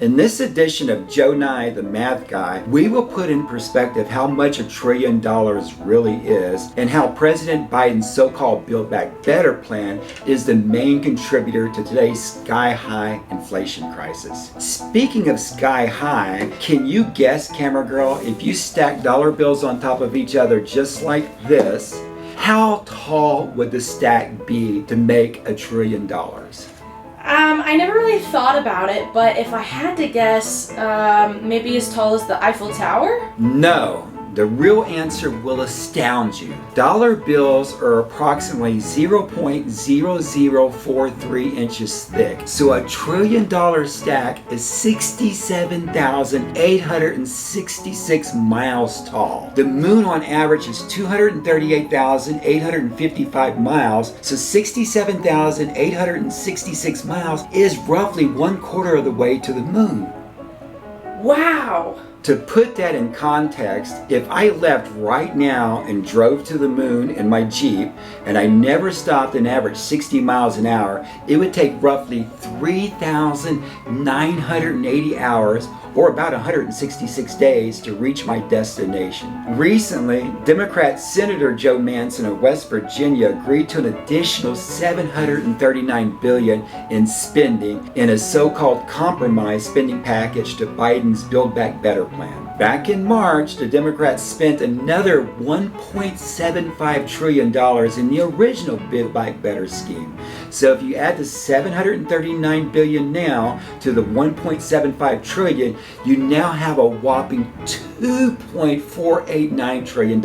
In this edition of Joe Nye, the Math Guy, we will put in perspective how much $1 trillion really is and how President Biden's so-called Build Back Better plan is the main contributor to today's sky-high inflation crisis. Speaking of sky-high, can you guess, camera girl, if you stack dollar bills on top of each other just like this, how tall would the stack be to make $1 trillion? I never really thought about it, but if I had to guess, maybe as tall as the Eiffel Tower? No. The real answer will astound you. Dollar bills are approximately 0.0043 inches thick, so $1 trillion stack is 67,866 miles tall. The moon on average is 238,855 miles, so 67,866 miles is roughly 1/4 of the way to the moon. Wow! To put that in context, if I left right now and drove to the moon in my Jeep and I never stopped and averaged 60 miles an hour, it would take roughly 3,980 hours or about 166 days to reach my destination. Recently, Democrat Senator Joe Manchin of West Virginia agreed to an additional $739 billion in spending in a so-called compromise spending package to Biden's Build Back Better plan. Back in March, the Democrats spent another $1.75 trillion in the original Build Back Better scheme. So if you add the $739 billion now to the $1.75 trillion, you now have a whopping $2.489 trillion.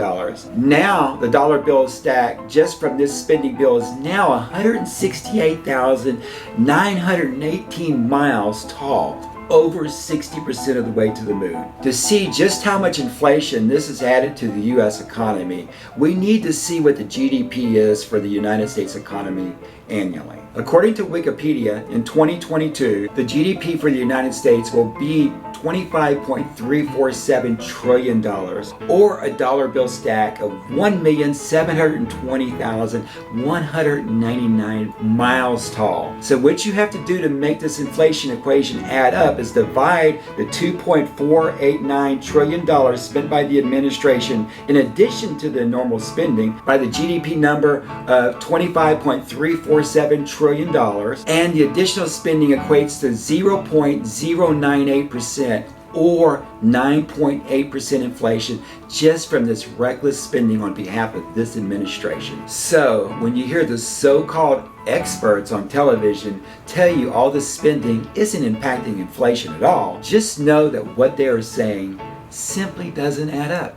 Now the dollar bill stack just from this spending bill is now 168,918 miles tall, over 60% of the way to the moon. To see just how much inflation this has added to the U.S. economy, we need to see what the GDP is for the United States economy annually. According to Wikipedia, in 2022, the GDP for the United States will be $25.347 trillion, or a dollar bill stack of 1,720,199 miles tall. So what you have to do to make this inflation equation add up is divide the $2.489 trillion spent by the administration in addition to the normal spending by the GDP number of $25.347 trillion, and the additional spending equates to 0.098% or 9.8% inflation just from this reckless spending on behalf of this administration. So when you hear the so-called experts on television tell you all this spending isn't impacting inflation at all, just know that what they are saying simply doesn't add up.